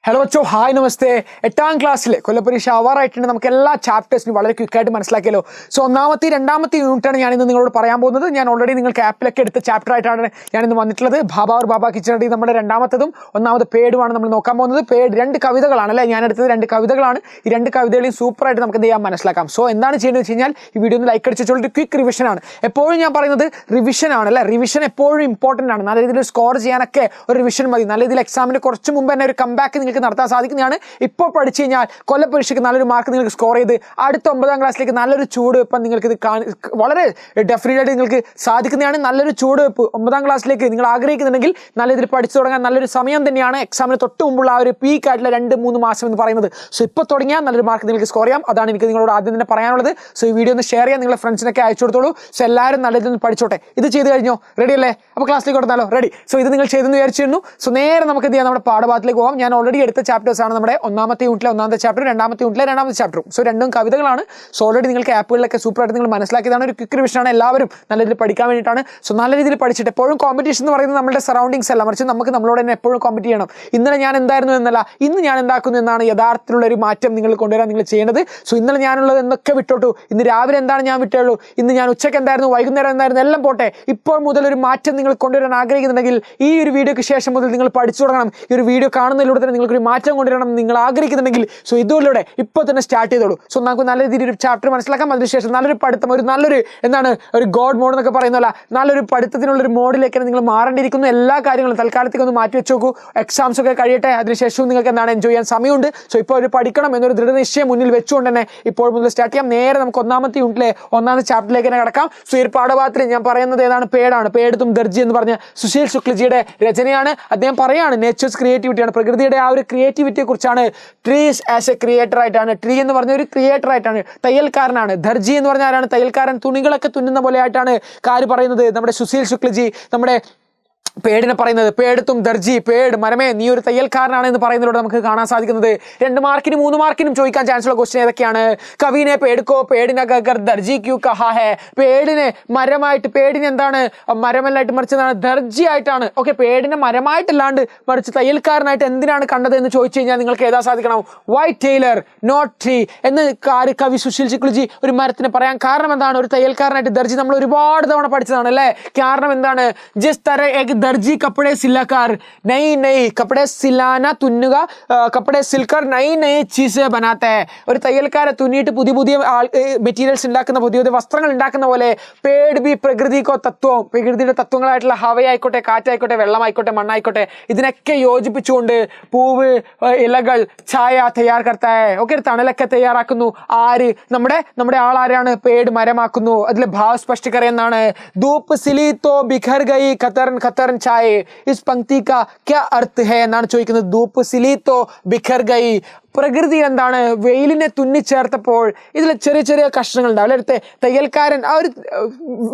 Hello അച്ചോ, hi, നമസ്തേ. 8ാം ക്ലാസ്സിലെ കൊല്ലപ്പരീക്ഷ ആവാറായിട്ടുണ്ട്. നമുക്ക് എല്ലാ ചാപ്റ്റേഴ്സിനും വളരെ ക്വിക്കായിട്ട് മനസ്സിലാക്കിയല്ലോ. സോ ഒന്നാമത്തെ രണ്ടാമത്തെ യൂണിറ്റാണ് ഞാനിന്ന് നിങ്ങളോട് പറയാൻ പോകുന്നത്. ഞാൻ ഓൾറെഡി നിങ്ങൾക്ക് ആപ്പിലൊക്കെ എടുത്ത ചാപ്റ്റർ ആയിട്ടാണ് ഞാനിന്ന് വന്നിട്ടുള്ളത്. ബാബ ഓർ ബാബ കിച്ചടി നമ്മുടെ രണ്ടാമത്തതും ഒന്നാമത് പേടുമാണ് നമ്മൾ നോക്കാൻ പോകുന്നത്. പേട് 2 കവിതകളാണ് അല്ലേ, ഞാൻ എടുത്തത് 2 കവിതകളാണ്. ഈ 2 കവിതകളെയും സൂപ്പറായിട്ട് നമുക്ക് എന്ത് ചെയ്യാൻ മനസ്സിലാക്കാം. സോ എന്താണ് ചെയ്യേണ്ടത് വെച്ച് കഴിഞ്ഞാൽ ഈ വീഡിയോ ഒന്ന് ലൈക്ക് അടിച്ചിട്ടുള്ള ക്വിക്ക് റിവിഷനാണ്. എപ്പോഴും ഞാൻ പറയുന്നത് റിവിഷനാണ് അല്ലേ. റിവിഷൻ എപ്പോഴും ഇമ്പോർട്ടൻ്റ് ആണ്. നല്ല രീതിയിൽ സ്കോർ ചെയ്യാനൊക്കെ ഒരു റിവിഷൻ മതി. നല്ല രീതിയിൽ എക്സാമിന് കുറച്ച് മുമ്പ് തന്നെ ഒരു കംബാക്ക് നിങ്ങൾക്ക് നടത്താൻ സാധിക്കുന്നതാണ്. ഇപ്പോൾ പഠിച്ചു കഴിഞ്ഞാൽ കൊല്ലപ്പരീക്ഷയ്ക്ക് നല്ലൊരു മാർക്ക് നിങ്ങൾക്ക് സ്കോർ ചെയ്ത് അടുത്ത 9ാം ക്ലാസ്സിലേക്ക് നല്ലൊരു ചൂട് വെപ്പം നിങ്ങൾക്ക് ഇത് വളരെ ഡെഫിനറ്റായിട്ട് നിങ്ങൾക്ക് സാധിക്കുന്നതാണ്. നല്ലൊരു ചൂട് വെപ്പ് 9ാം ക്ലാസ്സിലേക്ക് നിങ്ങൾ ആഗ്രഹിക്കുന്നുണ്ടെങ്കിൽ നല്ല രീതിയിൽ പഠിച്ചു തുടങ്ങാൻ നല്ലൊരു സമയം തന്നെയാണ്. എക്സാമിന് തൊട്ട് മുമ്പുള്ള ആ ഒരു പീക്ക് ആയിട്ടുള്ള 2-3 മാസം എന്ന് പറയുന്നത്. സോ ഇപ്പോൾ തുടങ്ങിയാൽ നല്ലൊരു മാർക്ക് നിങ്ങൾക്ക് സ്കോർ ചെയ്യാം. അതാണ് എനിക്ക് നിങ്ങളോട് ആദ്യം തന്നെ പറയാനുള്ളത്. സോ ഈ വീഡിയോ ഒന്ന് ഷെയർ ചെയ്യാൻ നിങ്ങളുടെ ഫ്രണ്ട്സിനൊക്കെ അയച്ചു കൊടുത്തോളൂ. സോ എല്ലാവരും നല്ല രീതിയിൽ പഠിച്ചോട്ടെ. ഇത് ചെയ്ത് കഴിഞ്ഞോ? റെഡി അല്ലേ? അപ്പോൾ ക്ലാസ്സിലേക്ക് കൊടുത്താലോ? റെഡി. സോ ഇത് നിങ്ങൾ ചെയ്തെന്ന് വിചാരിച്ചിരുന്നു. സോ നേരെ നമുക്ക് എന്ത് ചെയ്യാം, നമ്മുടെ പാഠഭാഗത്തിലേക്ക് പോകാം. ഞാൻ ഓൾറെഡി എടുത്ത ചാപ്റ്റേഴ്സ് ആണ് നമ്മുടെ ഒന്നാമത്തെ യൂണിറ്റിലെ ഒന്നാമത്തെ ചാപ്റ്റർ, രണ്ടാമത്തെ യൂണിറ്റിലെ രണ്ടാമത്തെ ചാപ്റ്ററും. സോ 2 കവിതകളാണ്. സോ ഓൾറെഡി നിങ്ങൾക്ക് ആപ്പുകളിലൊക്കെ സൂപ്പറായിട്ട് നിങ്ങൾ മനസ്സിലാക്കിയതാണ്. ഒരു ക്വിക്ക് റിവിഷനാണ്. എല്ലാവരും നല്ല രീതിയിൽ പഠിക്കാൻ വേണ്ടിയിട്ടാണ്. സോ നല്ല രീതിയിൽ പഠിച്ചിട്ട് എപ്പോഴും കോമ്പറ്റീഷൻ എന്ന് പറയുന്നത് നമ്മുടെ സറൗണ്ടിങ്സ് അല്ല, മറിച്ച് നമുക്ക് നമ്മളോട് തന്നെ എപ്പോഴും കോമ്പറ്റ് ചെയ്യണം. ഇന്നലെ ഞാൻ എന്തായിരുന്നു എന്നല്ല, ഇന്ന് ഞാൻ എന്താക്കുന്നു എന്നാണ് യഥാർത്ഥത്തിലുള്ള ഒരു മാറ്റം നിങ്ങൾ കൊണ്ടുവരാൻ നിങ്ങൾ ചെയ്യേണ്ടത്. സോ ഇന്നലെ ഞാനുള്ളത് എന്നൊക്കെ വിട്ടോട്ടു. ഇന്ന് രാവിലെ എന്താണ് ഞാൻ വിട്ടുള്ളൂ, ഇന്ന് ഞാൻ ഉച്ചയ്ക്ക് എന്തായിരുന്നു, വൈകുന്നേരം എന്തായിരുന്നു, എല്ലാം പോട്ടെ. ഇപ്പോൾ മുതൽ ഒരു മാറ്റം നിങ്ങൾ കൊണ്ടുവരാൻ ആഗ്രഹിക്കുന്നുണ്ടെങ്കിൽ ഈ ഒരു വീഡിയോക്ക് ശേഷം മുതൽ നിങ്ങൾ പഠിച്ചു തുടങ്ങണം. ഈ ഒരു വീഡിയോ കാണുന്നതിലൂടെ തന്നെ നിങ്ങൾക്കൊരു മാറ്റം കൊണ്ടുവരണം നിങ്ങൾ ആഗ്രഹിക്കുന്നുണ്ടെങ്കിൽ സോ ഇതിലൂടെ ഇപ്പോൾ തന്നെ സ്റ്റാർട്ട് ചെയ്തോളൂ. സോ നമുക്ക് നല്ല രീതിയിൽ ഒരു ചാപ്റ്റർ മനസ്സിലാക്കാം. അതിനുശേഷം നല്ലൊരു പഠിത്തം, നല്ലൊരു എന്താണ് ഒരു ഗോഡ് മോഡ് എന്നൊക്കെ പറയുന്നല്ല, നല്ലൊരു പഠിത്തത്തിനുള്ളൊരു മോഡിലേക്ക് നിങ്ങൾ മാറേണ്ടിയിരിക്കുന്നു. എല്ലാ കാര്യങ്ങളും തൽക്കാലത്തേക്ക് ഒന്ന് മാറ്റി വെച്ച് നോക്കൂ. എക്സാംസ് ഒക്കെ കഴിയട്ടെ, അതിനുശേഷവും നിങ്ങൾക്ക് എന്താണ് എൻജോയ് ചെയ്യാൻ സമയമുണ്ട്. സോ ഇപ്പോൾ ഒരു പഠിക്കണം എന്നൊരു ദൃഢനിശ്ചയം മുന്നിൽ വെച്ചുകൊണ്ട് തന്നെ ഇപ്പോൾ മുതൽ സ്റ്റാർട്ട് ചെയ്യാം. നേരെ നമുക്ക് ഒന്നാമത്തെ യൂണിറ്റിലെ ഒന്നാമത്തെ ചാപ്റ്ററിലേക്ക് തന്നെ കിടക്കാം. സോ ഈ പാഠഭാഗത്തിൽ ഞാൻ പറയുന്നത് ഏതാണ്? പേടാണ്. പേടുത്തും ദർജി എന്ന് പറഞ്ഞ സുശീൽ ശുക്ലജിയുടെ രചനയാണ്. അദ്ദേഹം പറയാണ് നേച്ചേഴ്സ് ക്രിയേറ്റിവിറ്റിയാണ്, പ്രകൃതിയുടെ ആ ഒരു ക്രിയേറ്റിവിറ്റിയെ കുറിച്ചാണ്. ട്രീസ് ആസ് എ ക്രിയേറ്റർ ആയിട്ടാണ്. ട്രീ എന്ന് പറഞ്ഞ ഒരു ക്രിയേറ്റർ ആയിട്ടാണ്, തയ്യൽക്കാരനാണ്. ദർജി എന്ന് പറഞ്ഞാൽ ആരാണ്? തയ്യൽക്കാരൻ. തുണികളൊക്കെ തുന്നുന്ന പോലെ ആയിട്ടാണ് പറയുന്നത് നമ്മുടെ സുശീൽ ശുക്ലജി നമ്മുടെ പേടിനെ പറയുന്നത്. പേടുത്തും ദർജി, പേട് മരമേ നീ ഒരു തയ്യൽക്കാരനാണ് എന്ന് പറയുന്നതിലൂടെ നമുക്ക് കാണാൻ സാധിക്കുന്നത്. 2 മാർക്കിനും 3 മാർക്കിനും ചോദിക്കാൻ ചാൻസ് ഉള്ള ക്വസ്റ്റ്യൻ ഏതൊക്കെയാണ്? കവിനെ പേടുക്കോ പേടിനെ ഗർ ദർജി ക്യൂ കഹാ ഹേ. പേടിനെ മരമായിട്ട്, പേടിനെ എന്താണ് മരമല്ലായിട്ട് മറിച്ചതാണ് ദർജി ആയിട്ടാണ്. ഓക്കെ, പേടിനെ മരമായിട്ടല്ലാണ്ട് മറിച്ച് തയ്യൽക്കാരനായിട്ട് എന്തിനാണ് കണ്ടത് എന്ന് ചോദിച്ചു കഴിഞ്ഞാൽ നിങ്ങൾക്ക് ഏതാ സാധിക്കണം? വൈറ്റ് ടൈലർ നോട്ട് ട്രീ എന്ന് കവി സുശീൽ ശുക്ലജി ഒരു മരത്തിന് പറയാൻ കാരണം എന്താണ്? ഒരു തയ്യൽക്കാരനായിട്ട് ദർജി നമ്മൾ ഒരുപാട് തവണ പഠിച്ചതാണ് അല്ലേ. കാരണം എന്താണ്? ജിസ് തര ദർജി കപ്പടെ സില്ലക്കാർ നൈ കപ്പടെ സില്ലാന തുന്നുക, കപ്പടെ സിൽക്കർ നൈ ചീസ് ബനാത്തെ. ഒരു തയ്യൽക്കാരെ തുന്നിയിട്ട് പുതിയ മെറ്റീരിയൽസ് ഉണ്ടാക്കുന്ന, പുതിയ വസ്ത്രങ്ങൾ ഉണ്ടാക്കുന്ന പോലെ പേട് ബി പ്രകൃതിക്കോ തത്വം, പ്രകൃതിയുടെ തത്വങ്ങളായിട്ടുള്ള ഹവയായിക്കോട്ടെ, കാറ്റായിക്കോട്ടെ, വെള്ളമായിക്കോട്ടെ, മണ്ണായിക്കോട്ടെ, ഇതിനൊക്കെ യോജിപ്പിച്ചുകൊണ്ട് പൂവ്, ഇലകൾ, ഛായ തയ്യാർ കർത്തായ ഓക്കെ തണലൊക്കെ തയ്യാറാക്കുന്നു. ആര്? നമ്മുടെ ആളാരാണ്? പേട് മരമാക്കുന്നു. അതിൽ ഭാവ് സ്പഷ്ടീകരയെന്നാണ്. ധൂപ്പ് സിലി തോ ബിഖർ ഗയി ഖത്തർ ചായ ഇസ് പങ്ക്തി കാ ക്യാ അർത്ഥ ഹേ എന്നാണ് ചോദിക്കുന്നത്. ധൂപ്പ് സിലി തോ ബിഖർ ഗയി. പ്രകൃതി എന്താണ്? വെയിലിനെ തുന്നിച്ചേർത്തപ്പോൾ ഇതിൽ ചെറിയ കഷ്ണങ്ങൾ ഉണ്ടാവും അല്ലെ. തയ്യൽക്കാരൻ ആ ഒരു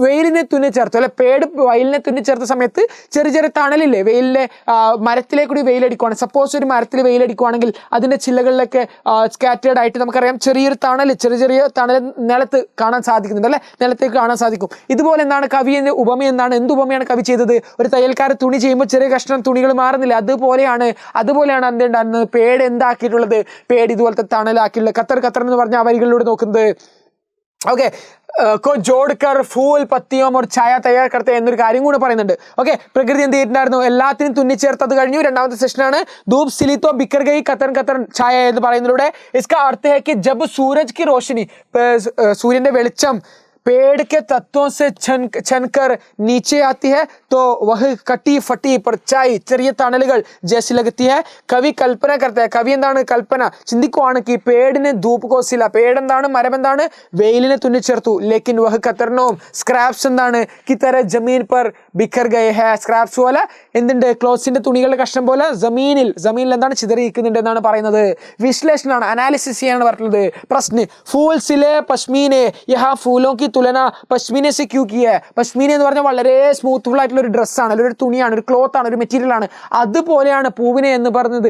വെയിലിനെ തുന്നിച്ചേർത്തു അല്ലെ. പേട് വെയിലിനെ തുന്നിച്ചേർത്ത സമയത്ത് ചെറിയ തണലില്ലേ, വെയിലിലെ മരത്തിലേക്കൂടി വെയിലടിക്കുവാണ്. സപ്പോസ് ഒരു മരത്തിൽ വെയിലടിക്കുവാണെങ്കിൽ അതിൻ്റെ ചില്ലകളിലൊക്കെ സ്കാറ്റേർഡ് ആയിട്ട് നമുക്കറിയാം ചെറിയൊരു ചെറിയ തണൽ നിലത്ത് കാണാൻ സാധിക്കുന്നുണ്ട് അല്ലെ, നിലത്തേക്ക് കാണാൻ സാധിക്കും. ഇതുപോലെ എന്താണ് കവിയുടെ ഉപമ എന്താണ്? എന്ത് ഉപമയാണ് കവി ചെയ്തത്? ഒരു തയ്യൽക്കാരൻ തുണി ചെയ്യുമ്പോൾ ചെറിയ കഷ്ണം തുണികൾ മാറുന്നില്ല, അതുപോലെയാണ് എന്തുണ്ടാകുന്നത്? പേട് എന്താക്കിയിട്ടുള്ളത്? പേട് ഇതുപോലത്തെ തണലാക്കിയുള്ള ഖത്തർ എന്ന് പറഞ്ഞ ആ വരികളിലൂടെ നോക്കുന്നത്. ഓക്കെ, को जोड़कर फूल पत्तियों और ഛായ തയ്യാർ करते എന്നൊരു കാര്യം കൂടെ പറയുന്നുണ്ട്. ഓക്കെ, പ്രകൃതി എന്ത് ചെയ്തിട്ടുണ്ടായിരുന്നു? എല്ലാത്തിനും തുന്നിച്ചേർത്തത് കഴിഞ്ഞു. രണ്ടാമത്തെ സെഷനാണ് ധൂപ് സിലിത്തോ ബിക്കർ ഗയി ഖത്തർ ഛായ എന്ന് പറയുന്നതിലൂടെ इसका अर्थ है कि जब सूरज की रोशनी, സൂര്യന്റെ വെളിച്ചം पेड़ के तत्वों से छनकर नीचे आती है तो वह कटी फटी परछाई ചെറിയ തണലുകൾ जैसी लगती है. കവി കൽപ്പന करता है. കവി എന്താണ്? കൽപ്പന ചിന്തിക്കുവാണ്. कि പേടിനെ ധൂപ് को सिला. പേട് എന്താണ്? മരം എന്താണ്? വെയിലിനെ തുന്നിച്ചേർത്തു. लेकिन वह कतरनों സ്ക്രാപ്സ് എന്താണ്? की तरह जमीन पर बिखर गए हैं. സ്ക്രാപ്സ് പോലെ എന്തുണ്ട്? ക്ലോത്ത്സിന്റെ തുണികളുടെ കഷ്ണം പോലെ ജമീനിൽ എന്താണ്? ചിതറിയിരിക്കുന്നുണ്ട് എന്നാണ് പറയുന്നത്. വിശ്ലേഷണമാണ്, അനാലിസിസ് ചെയ്യാനാണ് പറഞ്ഞത്. പ്രശ്ന ഫൂൽ സിലെ പശ്മീനെ യഹാ ഫൂലോं की തുലന പശ്മീനെ സെ ക്യൂ കി ഹൈ? പശ്മീന എന്ന് പറഞ്ഞാൽ വളരെ സ്മൂത്ത്ഫുൾ ആയിട്ടുള്ള ഒരു ഡ്രസ്സാണ്, അല്ലെങ്കിൽ ഒരു തുണിയാണ്, ഒരു ക്ലോത്ത് ആണ്, ഒരു മെറ്റീരിയൽ ആണ്. അതുപോലെയാണ് പൂവിനെ എന്ന് പറഞ്ഞത്.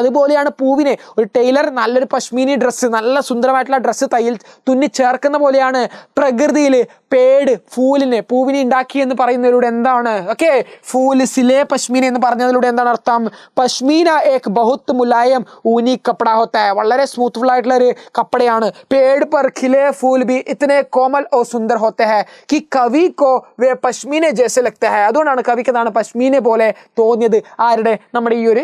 അതുപോലെയാണ് പൂവിനെ. ഒരു ടൈലർ നല്ലൊരു പശ്മീനി ഡ്രസ്സ്, നല്ല സുന്ദരമായിട്ടുള്ള ഡ്രസ്സ് തയ്യൽ തുന്നി ചേർക്കുന്ന പോലെയാണ് പ്രകൃതിയിൽ പേട് പൂവിനെ ഉണ്ടാക്കി എന്ന് പറയുന്നതിലൂടെ എന്താണ്? ഓക്കെ, ഫൂൽ സിലെ പശ്മീന എന്ന് പറഞ്ഞതിലൂടെ എന്താണ് അർത്ഥം? പശ്മീന ഏക് ബഹുത്ത് മുലായം ഊനി കപ്പട ഹോത്താ ഹൈ. വളരെ സ്മൂത്ത്ഫുൾ ആയിട്ടുള്ള ഒരു കപ്പടയാണ്. പേട് पर खिले फूल भी इतने कोमल और सुंदर होते हैं कि कवि को वे पश्मीने जैसे लगते हैं. അതുകൊണ്ടാണ് കവിക്ക് എന്താണ് പശ്മീനെ പോലെ തോന്നിയത്. ആരുടെ? നമ്മുടെ ഈ ഒരു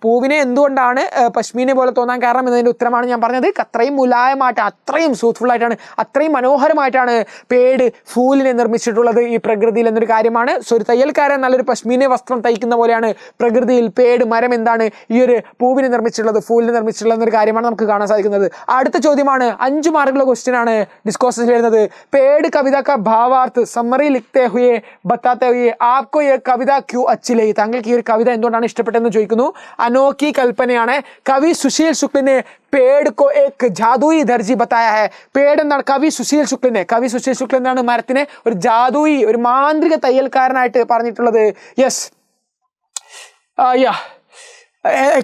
പൂവിനെ എന്തുകൊണ്ടാണ് പശ്മീനെ പോലെ തോന്നാൻ കാരണം എന്നതിൻ്റെ ഉത്തരമാണ് ഞാൻ പറഞ്ഞത്. അത്രയും മുലായമായിട്ട്, അത്രയും സൂത്ത്ഫുൾ ആയിട്ടാണ്, അത്രയും മനോഹരമായിട്ടാണ് പേട് ഫൂലിനെ നിർമ്മിച്ചിട്ടുള്ളത് ഈ പ്രകൃതിയിൽ എന്നൊരു കാര്യമാണ്. സോ ഒരു തയ്യൽക്കാരൻ നല്ലൊരു പശ്മീനെ വസ്ത്രം തയ്ക്കുന്ന പോലെയാണ് പ്രകൃതിയിൽ പേട് മരം എന്താണ് ഈ ഒരു പൂവിനെ നിർമ്മിച്ചിട്ടുള്ളത്, ഫൂലിനെ നിർമ്മിച്ചിട്ടുള്ളത് എന്നൊരു കാര്യമാണ് നമുക്ക് കാണാൻ സാധിക്കുന്നത്. അടുത്ത ചോദ്യമാണ്, 5 മാർക്കുള്ള ക്വസ്റ്റ്യൻ ആണ് ഡിസ്കസ് ചെയ്യുന്നത്. പേട് കവിത का भावार्थ समरी लिखते हुए बताते हुए आपको ये कविता क्यों अच्छी लगी? താങ്കൾക്ക് ഈ ഒരു കവിത എന്തുകൊണ്ടാണ് ഇഷ്ടപ്പെട്ടതെന്ന് ചോദിക്കുന്നു. അനോഖി കൽപ്പനയാണ്. കവി സുശീൽ ശുക്ലിനെ പേട് को एक जादुई दर्जी बताया है. പേട് എന്താണ്? കവി സുശീൽ ശുക്ൽ എന്നാണ് മരത്തിനെ ഒരു ജാദുയി, ഒരു മാന്ത്രിക തയ്യൽക്കാരനായിട്ട് പറഞ്ഞിട്ടുള്ളത്. യെസ്,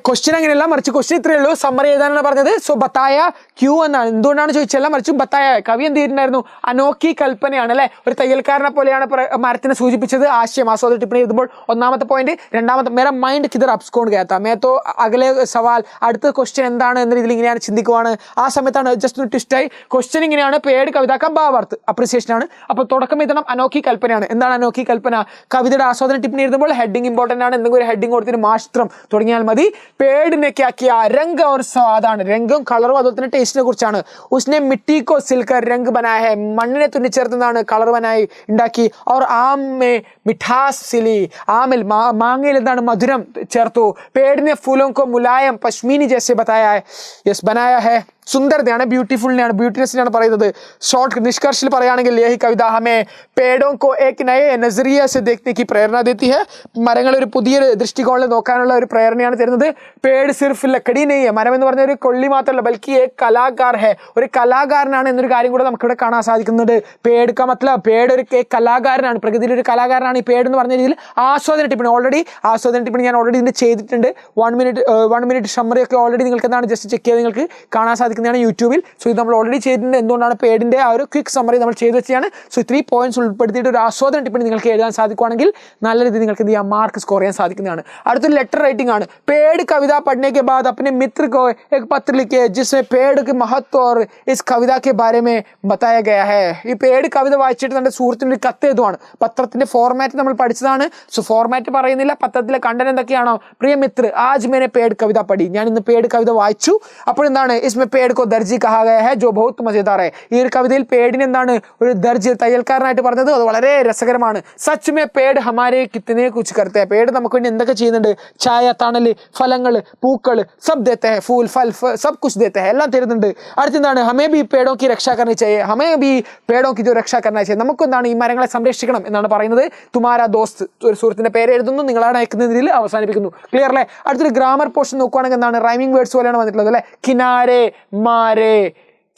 ക്വസ്റ്റ്യൻ അങ്ങനെയല്ല, മറിച്ച് ക്വസ്റ്റ്യൻ ഇത്രയേ ഉള്ളൂ. സമ്മറി എഴുതാനാണ് പറഞ്ഞത്. സോ ബത്തായ ക്യൂ എന്നാണ്, എന്തുകൊണ്ടാണ് ചോദിച്ചല്ല, മറിച്ച് ബത്തായ. കവി എന്ത് ചെയ്തിട്ടുണ്ടായിരുന്നു? അനോഖി കൽപ്പനയാണ് അല്ലെ, ഒരു തയ്യൽക്കാരനെ പോലെയാണ് മരത്തിനെ സൂചിപ്പിച്ചത്. ആശയം ആസ്വാദന ടിപ്പണി എഴുതുമ്പോൾ ഒന്നാമത്തെ പോയിന്റ്. രണ്ടാമത്തെ മേര മൈൻഡ് കിതർ അബ്സ്കോണ്ട് ഗയാ മേ തോ അഗലെ സവാൽ, അടുത്ത ക്വസ്റ്റ്യൻ എന്താണ് എന്ന രീതിയിൽ ഇങ്ങനെയാണ് ചിന്തിക്കുവാണ്. ആ സമയത്താണ് ജസ്റ്റ് ഒരു ട്വിസ്റ്റായി. ക്വസ്റ്റ്യൻ ഇങ്ങനെയാണ്, പേട് കവിത കാ ഭാവാർത്ത് അപ്രിസിയേഷൻ ആണ്. അപ്പോൾ തുടക്കം എഴുതണം അനോഖി കൽപ്പനയാണ്. എന്താണ് അനോഖി കൽപ്പന? കവിതയുടെ ആസ്വാദന ടിപ്പണി എഴുതുമ്പോൾ ഹെഡിങ് ഇമ്പോർട്ടൻ്റ് ആണ്. എന്തെങ്കിലും ഒരു ഹെഡിങ് കൊടുത്തിട്ട് മാഷ്ത്രം തുടങ്ങിയാൽ മതി. പേടിനെ ക്യാക്കിയ രംഗ് और स्वादाണ്, രംഗും കളറും അതുപോലെ തന്നെ ടേസ്റ്റിനെ കുറിച്ചാണ്. ഉസ്നെ മിട്ടി കോ സിൽക്കർ രംഗ് ബനായ ഹൈ, മണ്ണിനെ തുന്നിച്ചേർത്തുന്നതാണ് കളർ ബനായി ഉണ്ടാക്കി. और आम में मिठास सिली, ആമിൽ മാങ്ങയിൽ എന്താണ് മധുരം ചേർത്തു. പേടിനെ ഫൂലോं को मुलायम पश्मीनी जैसे बताया है, यस बनाया है. സുന്ദരതയാണ്, ബ്യൂട്ടിഫുള്ളിനെയാണ്, ബ്യൂട്ടിനെസ്സിനാണ് പറയുന്നത്. ഷോർട്ട് നിഷ്കർഷിൽ പറയുകയാണെങ്കിൽ യഹി കവിത ഹമേ പേടോं को एक नए नजरिए से देखने की प्रेरणा देती है. മരങ്ങൾ ഒരു പുതിയൊരു ദൃഷ്ടികോണിൽ നോക്കാനുള്ള ഒരു പ്രേരണയാണ് തരുന്നത്. പേട് സിർഫ് ലക്കടി നെയ്യ്, മരം എന്ന് പറഞ്ഞ ഒരു കൊള്ളി മാത്രമല്ല, ബൽക്കി ഏക് കലാകാർ ഹെ, ഒരു കലാകാരനാണ് എന്നൊരു കാര്യം കൂടെ നമുക്കിവിടെ കാണാൻ സാധിക്കുന്നുണ്ട്. പേട് കാ മത്ലബ് പേട് ഒരു കലാകാരനാണ്, പ്രകൃതിയിൽ ഒരു കലാകാരനാണ് ഈ പേട് എന്ന് പറഞ്ഞ രീതിയിൽ. ആസ്വാദന ടിപ്പണി ഞാൻ ഓൾറെഡി ഇതിൻ്റെ ചെയ്തിട്ടുണ്ട്. 1 മിനിറ്റ് സമ്മറി ഒക്കെ ഓൾറെഡി നിങ്ങൾക്ക് എന്താണ് ജസ്റ്റ് ചെക്ക് ചെയ്ത് നിങ്ങൾക്ക് കാണാൻ സാധിക്കുന്നതാണ് യൂട്യൂബിൽ. സോ ഇത് നമ്മൾ ഓൾറെഡി ചെയ്തിട്ടുണ്ട്. എന്തുകൊണ്ടാണ് പേടിൻ്റെ ആ ഒരു ക്വിക്ക് സമ്മറി നമ്മൾ ചെയ്ത് വെച്ചാണ്. സോ 3 പോയിന്റ്സ് ഉൾപ്പെടുത്തിയിട്ട് ഒരു ആസ്വാദന ടിപ്പണി നിങ്ങൾക്ക് എഴുതാൻ സാധിക്കുകയാണെങ്കിൽ നല്ല രീതിയിൽ നിങ്ങൾക്ക് എന്ത് ചെയ്യാം, മാർക്ക് സ്കോർ ചെയ്യാൻ സാധിക്കുന്നതാണ്. അടുത്തൊരു ലെറ്റർ റൈറ്റിംഗ് ആണ്. പേട് കവിത പഠने के बाद अपने मित्र को एक पत्र लिखे जिसमें पेड़ के महत्व और इस कविता के बारे में बताया गया है. ഈ പേട് കവിത വായിച്ചിട്ട് തന്റെ സുഹൃത്തിന് ഒരു കത്ത് എഴുതുവാണ്. പത്രത്തിന്റെ ഫോർമാറ്റ് നമ്മൾ പഠിച്ചതാണ്. സോ ഫോർമാറ്റ് പറയുന്നില്ല, പത്രത്തിലെ കണ്ടന്റ് എന്തൊക്കെയാണോ? പ്രിയ മിത്ര, ആജ് മേനെ പേട് കവിത പഠി, ഞാൻ ഇന്ന് പേട് കവിത വായിച്ചു. അപ്പോൾ എന്താണ്? इसमें पेड़ को दर्जी कहा गया है जो बहुत मजेदार है. ഈ ഒരു കവിതയിൽ പേടിനെ എന്താണ് ഒരു ദർജി, തയ്യൽക്കാരനായിട്ട് പറഞ്ഞത്. അത് വളരെ രസകരമാണ്. സച്ച് മേ പേട് ഹമാരെ കിത്തനെ കുച്ച് കർത്തെ, പേട് നമുക്ക് വേണ്ടി എന്തൊക്കെ ചെയ്യുന്നുണ്ട്? ചായ, തണല്, ഫലങ്ങൾ, പൂക്കൾ, സബ് ദേത്തെ ഹെ, ഫൂൽ ഫൽ സബ് കുച്ച് ദേത്തെ ഹെ, എല്ലാം തരുന്നുണ്ട്. അടുത്തെന്താണ്? ഹമേ ബി പേടോ കി രക്ഷ കർണി ചാഹിയെ, ഹമേ ബി പേടോ കി ജോ രക്ഷ കർണ ചാഹിയെ, നമുക്ക് എന്താണ് ഈ മരങ്ങളെ സംരക്ഷിക്കണം എന്നാണ് പറയുന്നത്. തുമാരാ ദോസ്ത്, ഒരു സുഹൃത്തിന്റെ പേര് എഴുതുന്നു, നിങ്ങളാണ് അയക്കുന്ന രീതിയിൽ അവസാനിപ്പിക്കുന്നു. ക്ലിയർ അല്ലേ? അടുത്തൊരു ഗ്രാമർ പോർഷൻ നോക്കുകയാണെങ്കിൽ എന്താണ്? റൈമിംഗ് വേർഡ്സ് പോലെയാണ് വന്നിട്ടുള്ളത് അല്ലേ. കിനാരെ, മാരെ,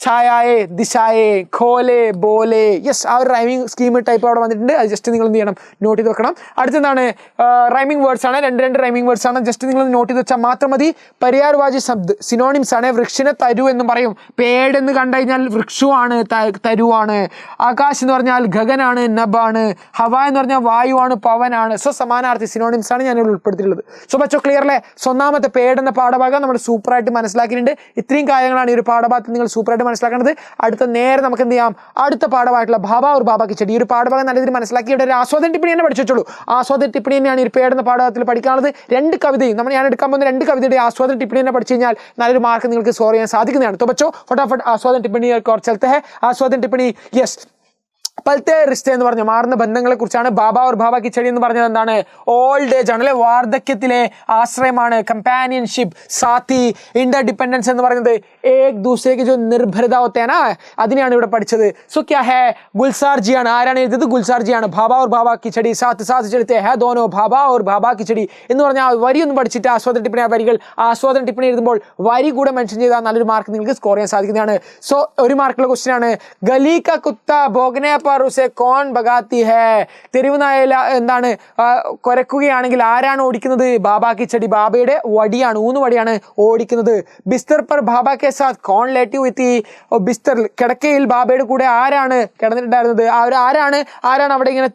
ഛായായെ, ദിശായെ, ഖോലെ, ബോലെ. യെസ്, ആ ഒരു റൈമിംഗ് സ്കീം ടൈപ്പ് അവിടെ വന്നിട്ടുണ്ട്. അത് ജസ്റ്റ് നിങ്ങൾ എന്ത് ചെയ്യണം, നോട്ട് ചെയ്ത് വെക്കണം. അടുത്തെന്താണ്? റൈമിംഗ് വേർഡ്സ് ആണ്, രണ്ട് റൈമിംഗ് വേർഡ്സ് ആണ്. ജസ്റ്റ് നിങ്ങൾ നോട്ട് ചെയ്ത് വെച്ചാൽ മാത്രം മതി. പരിയാർവാജി ശബ്ദ് സിനോണിംസ് ആണ്. വൃക്ഷനെ തരു എന്ന് പറയും. പേട് എന്ന് കണ്ടു കഴിഞ്ഞാൽ വൃക്ഷമാണ്, തരുവാണ്. ആകാശ് എന്ന് പറഞ്ഞാൽ ഗഗനാണ്, നബാണ്. ഹവ എന്ന് പറഞ്ഞാൽ വായുവാണ്, പവനാണ്. സോ സമാനാർത്ഥി സിനോണിംസ് ആണ് ഞാൻ ഉൾപ്പെടുത്തിയിട്ടുള്ളത്. സോ ബച്ചോ ക്ലിയർ അല്ലേ? ഒന്നാമത്തെ പേട് എന്ന പാഠഭാഗം നമ്മൾ സൂപ്പറായിട്ട് മനസ്സിലാക്കിയിട്ടുണ്ട്. ഇത്രയും കാര്യങ്ങളാണ് ഈ ഒരു പാഠഭാഗത്ത് നിങ്ങൾ സൂപ്പറായിട്ട് മനസ്സിലാക്കേണ്ടത്. അടുത്ത നേരെ നമുക്ക് എന്ത് ചെയ്യാം, അടുത്ത പാഠമായിട്ടുള്ള ഭാബ ഒരു ബാബ കിച്ചടി, ഈ ഒരു പാഠഭാഗം നല്ല രീതിയിൽ മനസ്സിലാക്കി ഇവിടെ ഒരു ആസ്വാദന ടിപ്പണി തന്നെ പഠിച്ചിട്ടുള്ളൂ. ആസ്വാദന ടിപ്പണി തന്നെയാണ് ഈ പേടുന്ന പാഠത്തിൽ പഠിക്കാനുള്ളത്. 2 കവിതയും ഞാൻ എടുക്കാൻ പോകുന്ന 2 കവിതയുടെ ആസ്വാദന ടിപ്പണി തന്നെ പഠിച്ചു കഴിഞ്ഞാൽ നല്ലൊരു മാർക്ക് നിങ്ങൾക്ക് സ്കോർ ചെയ്യാൻ സാധിക്കുന്നതാണ്. तो बच्चों फटाफट आस्वादन टिप्पणी और चलते हैं. आस्वादन टिप्पणी, यस, പലത്തെ റിശ്ത എന്ന് പറഞ്ഞ മാറുന്ന ബന്ധങ്ങളെ കുറിച്ചാണ്. ബാബ ഓർ ബാബ കിച്ചടി എന്ന് പറഞ്ഞത് എന്താണ്? ഓൾഡ് ഏജ് ആണ് അല്ലെ, വാർദ്ധക്യത്തിലെ ആശ്രയമാണ്, കമ്പാനിയൻഷിപ്പ്, സാത്തി, ഇന്റർഡിപെൻഡൻസ് എന്ന് പറയുന്നത് ഏക് ദൂസരേക്ക് ജോ നിർഭരത ഹോത്തേനാ അതിനെയാണ് ഇവിടെ പഠിച്ചത്. സോ ക്യാ ഹേ, ഗുൽസാർ ജി ആണ്. ആരാണ് എഴുതിയത്? ഗുൽസാർ ജി ആണ്. ബാബ or Baba kichadi Saath Saath ചലത്തെ hey ദോനോ Baba or ബാബ കിച്ചടി എന്ന് പറഞ്ഞാൽ വരിയൊന്നും പഠിച്ചിട്ട് ആസ്വാദന ടിപ്പണി, ആ വരികൾ ആസ്വാദന ടിപ്പണി എഴുതുമ്പോൾ വരി കൂടെ മെൻഷൻ ചെയ്താൽ നല്ലൊരു മാർക്ക് നിങ്ങൾക്ക് സ്കോർ ചെയ്യാൻ സാധിക്കുന്നതാണ്. സോ ഒരു മാർക്കുള്ള ക്വസ്റ്റ്യൻ ആണ്. ഗലി കാ കുത്ത ഭോഗനെ पर उसे कौन भगाती है? തെരുവ് നായ എന്താണ് കുരക്കുകയാണെങ്കിൽ ആരാണ് ഓടിക്കുന്നത്? ബാബ കിച്ചടി, ബാബയുടെ വടിയാണ്, ഊന്നുവടിയാണ് ഓടിക്കുന്നത്. ബിസ്തർ पर ബാബ के साथ कौन लेटी हुई थी? ബിസ്തർ കിടക്കയിൽ ബാബയുടെ കൂടെ ആരാണ് കിടന്നിട്ടുണ്ടായിരുന്നത്? ആരാണ് അവിടെ ഇങ്ങനെ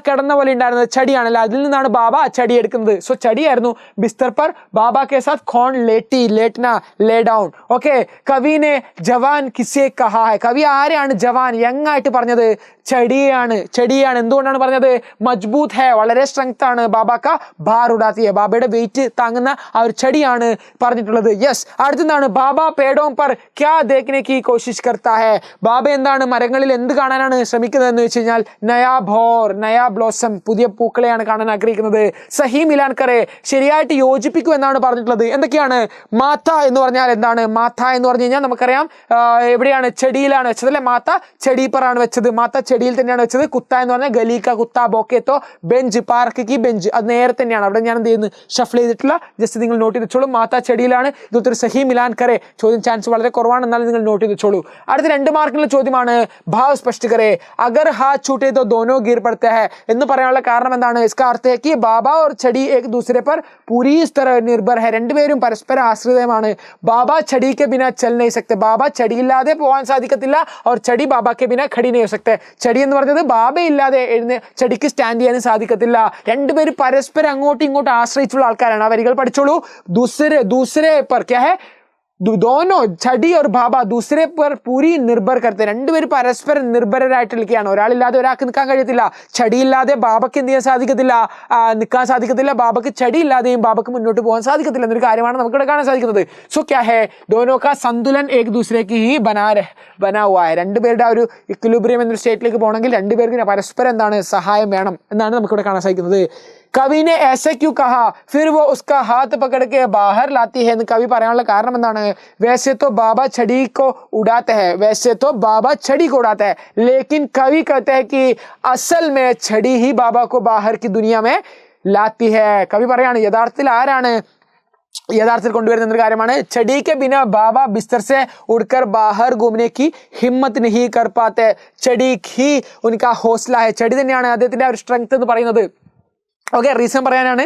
കിടന്ന പോലെ ഉണ്ടായിരുന്നത്? ചടിയാണല്ലോ, അതിൽ നിന്നാണ് ബാബ ചടി എടുക്കുന്നത്. സോ ചടിയായിരുന്നു. ബിസ്തർ पर ബാബ के साथ कौन लेटी, लेटना, ले डाउन. ഓക്കെ, കവിനെ ജവാൻ കിസെ കഹാ ഹൈ, കവി ആരെയാണ് ജവാൻ യങ് ആയിട്ട് പറഞ്ഞത്? ചടിയാണ്. എന്തുകൊണ്ടാണ് പറഞ്ഞത്? മജ്ബൂത്ത് ഹേ, വളരെ സ്ട്രെങ്ത് ആണ്. ബാബ കാ ഭാർ ഉടാത്തി ഹൈ, ബാബയുടെ വെയിറ്റ് താങ്ങുന്ന ആ ഒരു ചടിയാണ് പറഞ്ഞിട്ടുള്ളത്. യെസ്, അടുത്തെന്താണ്? ബാബ പേടോം പർ ക്യാ ദേഖ്നെ കി കോശിഷ് കർത്താ ഹൈ, ബാബ എന്താണ് മരങ്ങളിൽ എന്ത് കാണാനാണ് ശ്രമിക്കുന്നത് എന്ന് വെച്ച് കഴിഞ്ഞാൽ നയാ ഭോർ, നയാ ബ്ലോസം, പുതിയ പൂക്കളെയാണ് കാണാൻ ആഗ്രഹിക്കുന്നത്. സഹി മിലാൻ കറേ, ശരിയായിട്ട് യോജിപ്പിക്കൂ എന്നാണ് പറഞ്ഞിട്ടുള്ളത്. എന്തൊക്കെയാണ്? മാത്ത എന്ന് പറഞ്ഞാൽ എന്താണ്? മാത്ത എന്ന് പറഞ്ഞു കഴിഞ്ഞാൽ നമുക്കറിയാം എവിടെയാണ്? ചെടിയിലാണ് വെച്ചത് അല്ലെ, മാത്ത ചെടിപ്പറാണ് വെച്ചത്, മാത്ത ചെടിയിൽ തന്നെയാണ് വെച്ചത്. കുത്ത എന്ന് പറഞ്ഞാൽ ഗലീക്ക കുത്ത, ബോക്കേത്തോ ബെഞ്ച്, പാർക്ക് കി ബെഞ്ച്, അത് നേരെ തന്നെയാണ്. അവിടെ ഞാൻ എന്ത് ചെയ്യുന്നു? ഷഫിൾ ചെയ്തിട്ടില്ല, ജസ്റ്റ് നിങ്ങൾ നോട്ട് ചെയ്ത് വെച്ചോളൂ. മാത്ത ചെടിയിലാണ്. ഇതൊരു സഹി മിലാൻ കറേ, ചോദ്യം ചാൻസ് വളരെ കുറവാണ്, എന്നാലും നിങ്ങൾ നോട്ട് ചെയ്ത് വെച്ചോളൂ. അടുത്ത 2 മാർക്കിനുള്ള ചോദ്യമാണ്. ഭാവ് സ്പഷ്ട കറേ, അഗർ ഹാത്ത് छूटे तो दोनों गिर पड़ते हैं എന്ന് പറയാനുള്ള കാരണം എന്താണ്? इसका अर्थ है कि ബാബ और छड़ी एक दूसरे पर पूरी तरह निर्भर है, രണ്ടുപേരും പരസ്പര ആശ്രിതമാണ്. ബാബ छड़ी के बिना चल नहीं सकते, ബാബ छड़ी ഇല്ലാതെ പോകാൻ സാധിക്കത്തില്ല. और छड़ी बाबा के बिना खड़ी नहीं हो सकते, छड़ी എന്ന് പറഞ്ഞത് ബാബ ഇല്ലാതെ ചെടിക്ക് സ്റ്റാൻഡ് ചെയ്യാനും സാധിക്കത്തില്ല. രണ്ടുപേരും പരസ്പരം അങ്ങോട്ടും ഇങ്ങോട്ടും ആശ്രയിച്ചുള്ള ആൾക്കാരാണ്. ആ വരികൾ പഠിച്ചോളൂ. दूसरे पर क्या है? दोनों छड़ी और बाबा दूसरे पर पूरी निर्भर करते, രണ്ടുപേരും പരസ്പരം നിർഭരരായിട്ടിരിക്കുകയാണ്. ഒരാളില്ലാതെ ഒരാൾക്ക് നിൽക്കാൻ കഴിയത്തില്ല. ചടിയില്ലാതെ ബാബയ്ക്ക് എന്ത് ചെയ്യാൻ സാധിക്കത്തില്ല? നിൽക്കാൻ സാധിക്കത്തില്ല. ബാബയ്ക്ക് ചടിയില്ലാതെയും ബാബയ്ക്ക് മുന്നോട്ട് പോകാൻ സാധിക്കത്തില്ല എന്നൊരു കാര്യമാണ് നമുക്കിവിടെ കാണാൻ സാധിക്കുന്നത്. സോ ക്യാ ഹേ, दोनों का संतुलन एक दूसरे की ही बना हुआ है, രണ്ടുപേരുടെ ആ ഒരു ഇക്വിലിബ്രിയം എന്നൊരു സ്റ്റേറ്റിലേക്ക് പോകണമെങ്കിൽ രണ്ടുപേർക്ക് പരസ്പരം എന്താണ്? സഹായം വേണം എന്നാണ് നമുക്കിവിടെ കാണാൻ സാധിക്കുന്നത്. कवि ने ऐसे क्यों कहा, फिर वो उसका हाथ पकड़ के बाहर लाती है എന്ന് കവി പറയാനുള്ള കാരണം എന്താണ്? वैसे तो बाबा छड़ी को उड़ाते हैं, लेकिन कवि कहते हैं कि असल में छड़ी ही बाबा को बाहर की दुनिया में लाती है. കവി പറയാണ് യഥാർത്ഥത്തിൽ ആരാണ് കൊണ്ടുവരുന്ന കാര്യമാണ്? छड़ी के बिना बाबा बिस्तर से उड़कर बाहर घूमने की हिम्मत नहीं कर पाते, छड़ी ही उनका हौसला है. छड़ी തന്നെയാണ് അദ്ദേഹത്തിന്റെ ആ ഒരു സ്ട്രെങ്ത് എന്ന് പറയുന്നത്. ഓക്കെ, റീസൺ പറയാനാണ്.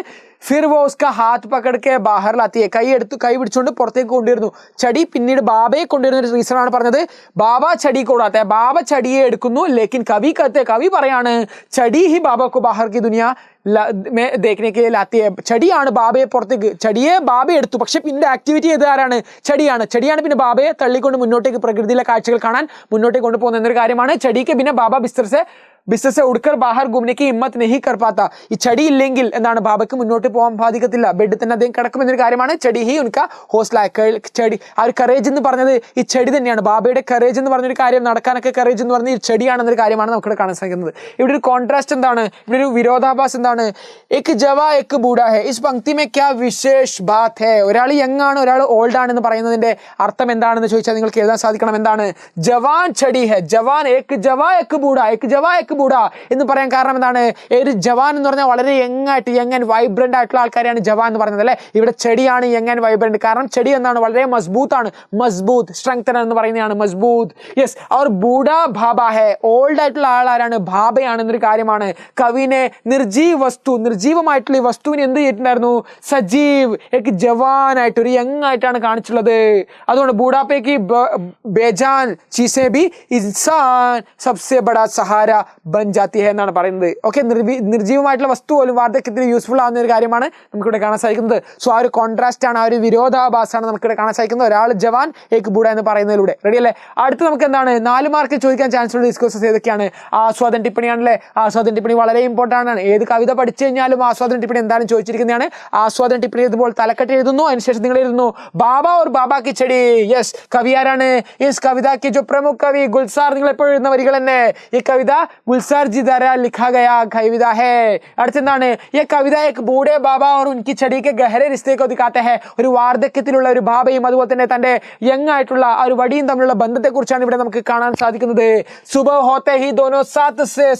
ഫിർ വോ ഉസ്കാ ഹാത്ത് പകടക്കെ ബാഹർ ലാത്തി ഹൈ, കൈ പിടിച്ചുകൊണ്ട് പുറത്തേക്ക് കൊണ്ടുവരുന്നു. ചടി പിന്നീട് ബാബയെ കൊണ്ടുവരുന്ന ഒരു റീസൺ ആണ് പറഞ്ഞത്. ബാബ ചടി കൂടാത്ത, ബാബ ചടിയെ എടുക്കുന്നു. ലേക്കിൻ കവി പറയാണ് ചടി ഹി ബാബ കോ ബാഹർ കി ദുനിയ देखने के लिए लाती है, ചടിയാണ് ബാബയെ പുറത്തേക്ക്, ചടിയെ ബാബ എടുത്തു, പക്ഷെ പിന്നീട് ആക്ടിവിറ്റി ചെയ്ത് ആരാണ്? ചടിയാണ് പിന്നെ ബാബയെ തള്ളിക്കൊണ്ട് മുന്നോട്ടേക്ക് പ്രകൃതിയിലെ കാഴ്ചകൾ കാണാൻ മുന്നോട്ടേക്ക് കൊണ്ടുപോകുന്ന എന്നൊരു കാര്യമാണ്. ചടിക്ക് പിന്നെ ബാബ बिस्तर से उड़कर बाहर घूमने की हिम्मत नहीं कर पाता. ഈ ചടി ഇല്ലെങ്കിൽ എന്താണ്? ബാബയ്ക്ക് മുന്നോട്ട് പോകാൻ സാധിക്കത്തില്ല, ബെഡിൽ തന്നെ അദ്ദേഹം കിടക്കുമെന്നൊരു കാര്യമാണ്. ചടി ഹി ഉൻക ഹോസ്ല, ചടി ആ ഒരു കറേജ് എന്ന് പറഞ്ഞത് ഈ ചടി തന്നെയാണ്. ബാബയുടെ കറേജ് എന്ന് പറഞ്ഞൊരു കാര്യം, നടക്കാനൊക്കെ കറേജ് എന്ന് പറഞ്ഞ ഈ ചടിയാണെന്നൊരു കാര്യമാണ് നമുക്കിവിടെ കാണാൻ സാധിക്കുന്നത്. ഇവിടെ ഒരു കോൺട്രാസ്റ്റ് എന്താണ്? ഇവിടെ ഒരു വിരോധാഭാസം എന്താണ്? എക് ജവാ എക് ബൂഢ ഹെ, ഇസ് പങ്ക്തി മേ ക്യാ വിശേഷ് ബാത് ഹെ, ഒരാൾ യങ് ആണ് ഒരാൾ ഓൾഡ് ആണെന്ന് പറയുന്നതിന്റെ അർത്ഥം എന്താണെന്ന് ചോദിച്ചാൽ നിങ്ങൾക്ക് എഴുതാൻ സാധിക്കണം. എന്താണ്? ജവാൻ ചടി ഹെ, ജവാൻ എക് ജവാ എക് ബൂഢ, ബൂഢ എന്ന് പറയാൻ കാരണം എന്താണ്? ഒരു ജവാൻ എന്ന് പറഞ്ഞാൽ വളരെ യങ് ആൻഡ് വൈബ്രന്റ് ആയിട്ടുള്ള ആൾക്കാരെയാണ് ജവാൻ എന്ന് പറയുന്നത് അല്ലെ. ഇവിടെ ചെടിയാണ് യങ് ആൻഡ് വൈബ്രന്റ്, കാരണം ചെടി എന്താണ്? വളരെ മസ്ബൂത്ത്, സ്ട്രെങ്ത് എന്ന് പറയുന്നതാണ് മസ്ബൂത്ത്. യെസ്, അവർ ബൂഢ ബാബ ഹെ, ഓൾഡ് ആയിട്ടുള്ള ആളാരാണ്? ബാബയാണ് എന്നൊരു കാര്യമാണ്. കവിനെ നിർജീവമായിട്ടുള്ള ഈ വസ്തുവിനെ എന്ത് ചെയ്തിട്ടുണ്ടായിരുന്നു? സജീവ് എക് ജവാനായിട്ട്, ഒരു യങ് ആയിട്ടാണ് കാണിച്ചുള്ളത്. അതുകൊണ്ട് ബൂഢാപ്പേക്ക് ബേജാൻ ചീസേ ബി ഇൻസാൻ സബ്സെ ബഡാ സഹാര ബൻ ജാത്തി ഹെ എന്നാണ് പറയുന്നത്. ഓക്കെ, നിർജീവമായിട്ടുള്ള വസ്തു പോലും വാർദ്ധക്യത്തിൽ യൂസ്ഫുൾ ആവുന്ന ഒരു കാര്യമാണ് നമുക്കിവിടെ കാണാൻ സാധിക്കുന്നത്. സോ ആ ഒരു കോൺട്രാസ്റ്റ് ആണ്, ആ ഒരു വിരോധാഭാസമാണ് നമുക്കിവിടെ കാണാൻ സാധിക്കുന്നത്. ഒരാൾ ജവാൻ ഏക് ബൂഡ എന്ന് പറയുന്നതിലൂടെ. റെഡി അല്ലേ? അടുത്ത് നമുക്ക് എന്താണ് 4 മാർക്ക് ചോദിക്കാൻ ചാൻസ് ഉള്ള ഡിസ്കോഴ്സസ് ഏതൊക്കെയാണ്? ആസ്വാദന ടിപ്പണിയാണല്ലേ. ആസ്വാദന ടിപ്പണി വളരെ ഇമ്പോർട്ടൻ്റ് ആണ്. ഏത് കവിത പഠിച്ചു കഴിഞ്ഞാലും ആസ്വാദന ടിപ്പണി എന്തായാലും ചോദിച്ചിരിക്കുന്നതാണ്. ആസ്വാദന ടിപ്പണി ഇതുപോലെ തലക്കെട്ട് എഴുതുന്നു, അതിനുശേഷം നിങ്ങൾ എഴുതുന്നു ബാബ और बाबा की छड़ी. യെസ്, കവി ആരാണ്? യെസ്, കവിത की जो प्रमुख कवि गुलजार. നിങ്ങൾ എപ്പോഴും എഴുതുന്ന വരികൾ തന്നെ. ഈ കവിത गुलजार जी द्वारा लिखा गया कविता है. അടുത്തെന്താണ്? ये कविता एक बूढ़े बाबा और उनकी छड़ी के गहरे रिश्ते को दिखाते हैं. ഒരു വാർദ്ധക്യത്തിലുള്ള ഒരു ബാബയും അതുപോലെ തന്നെ തന്റെ യങ് ആയിട്ടുള്ള ആ ഒരു വടിയും തമ്മിലുള്ള ബന്ധത്തെ കുറിച്ചാണ് ഇവിടെ നമുക്ക് കാണാൻ സാധിക്കുന്നത്. സുബഹ ഹോത്തെ ഹി ദോനോ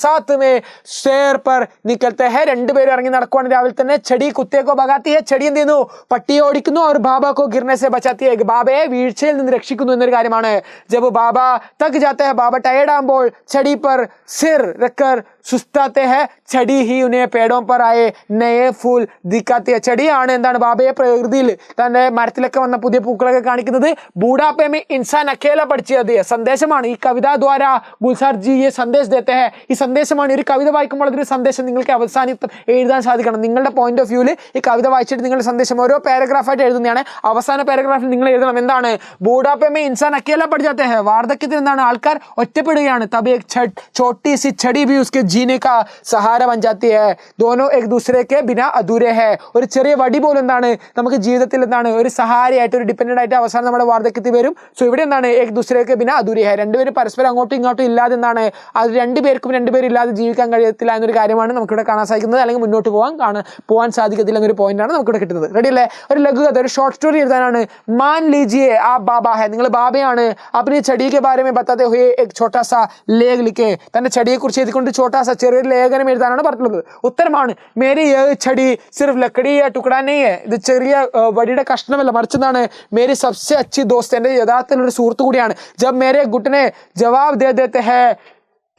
സാത്ത് മേ സേർ पर निकलते हैं. രണ്ടുപേരും ഇറങ്ങി നടക്കുവാണ് രാവിലെ തന്നെ. ചെടി കുത്തേക്കോ ബഗാത്തി ഹെ. ചെടി എന്ത് ചെയ്യുന്നു? പട്ടിയെ ഓടിക്കുന്നു. और बाबा को गिरने से बचाती है. ബാബയെ വീഴ്ചയിൽ നിന്ന് രക്ഷിക്കുന്നു എന്നൊരു കാര്യമാണ്. जब बाबा थक जाते हैं, ബാബ ടയേർഡ് ആകുമ്പോൾ ചെടി पर सिर रखकर സുസ്താത്തെ ഹെ. ചെടി ഹി ഉനെ പേടോं पर आए नए फूल दिखाती है. ചെടിയാണ് എന്താണ് ബാബയെ പ്രകൃതിയിൽ തന്റെ മരത്തിലൊക്കെ വന്ന പുതിയ പൂക്കളൊക്കെ കാണിക്കുന്നത്. ബൂഢാപ്പെ में इंसान अकेला പഠിച്ചത് സന്ദേശമാണ്. ഈ കവിത ദ്വാര ഗുൽസാർ ജി ये संदेश देते हैं. ഈ സന്ദേശമാണ്. ഒരു കവിത വായിക്കുമ്പോൾ അതൊരു സന്ദേശം നിങ്ങൾക്ക് അവസാനം എഴുതാൻ സാധിക്കണം. നിങ്ങളുടെ പോയിന്റ് ഓഫ് വ്യൂവിൽ ഈ കവിത വായിച്ചിട്ട് നിങ്ങളുടെ സന്ദേശം ഓരോ പാരഗ്രാഫായിട്ട് എഴുതുന്നതാണ്. അവസാന പാരഗ്രാഫിൽ നിങ്ങൾ എഴുതണം എന്താണ്? ബൂഢാപ്പെ में इंसान अकेला पड़ जाते हैं. വാർദ്ധക്യത്തിൽ എന്താണ്? ആൾക്കാർ ഒറ്റപ്പെടുകയാണ്. തബി एक छोटी सी छड़ी भी उसके जीने का सहारा बन जाती है. दोनों एक दूसरे के बिना अधूरे हैं. ഒരു ചെറിയ വടി പോലും എന്താണ് നമുക്ക് ജീവിതത്തിൽ എന്താണ് ഒരു സഹാരിയായിട്ട്, ഒരു ഡിപ്പെൻഡന്റ് ആയിട്ട് അവസാനം നമ്മുടെ വാർദ്ധക്യത്തിൽ വരും. സോ ഇവിടെ എന്താണ് एक दूसरे के बिना अधूरे है. രണ്ടുപേരും പരസ്പരം അങ്ങോട്ടും ഇങ്ങോട്ടും ഇല്ലാതെ എന്താണ് അത് രണ്ടുപേരും ഇല്ലാതെ ജീവിക്കാൻ കഴിയത്തില്ല എന്നൊരു കാര്യമാണ് നമുക്കിവിടെ കാണാൻ സാധിക്കുന്നത്. അല്ലെങ്കിൽ മുന്നോട്ട് പോകാൻ സാധിക്കത്തില്ല എന്നൊരു പോയിന്റാണ് നമുക്കിവിടെ കിട്ടുന്നത്. റെഡി അല്ലേ? ഒരു ലഘുകഥ, ഒരു ഷോർട്ട് സ്റ്റോറി എഴുതാനാണ്. മാൻ ലീജിയെ ആ ബാബാ ഹെ. നിങ്ങൾ ബാബയാണ്. अपनी छड़ी के बारे में बताते हुए एक छोटा सा लेख लिखे. തന്റെ ചെടിയെ കുറിച്ച് എഴുതിക്കൊണ്ട് छोटा सा ചെറിയൊരു ലേഖനം എഴുതാനാണ് പറഞ്ഞിട്ടുള്ളത്. ഉത്തരമാണ് മേരി छड़ी सिर्फ लकड़ी या टुकड़ा नहीं है. ഇത് ചെറിയ വടിയുടെ കഷ്ണമല്ല, മറിച്ച് എന്താണ് മേരി സബ്സെ അച്ചി ദോസ്ത്, എന്റെ യഥാർത്ഥത്തിൽ ഒരു സുഹൃത്തു കൂടിയാണ്. जब मेरे घुटने जवाब दे देते हैं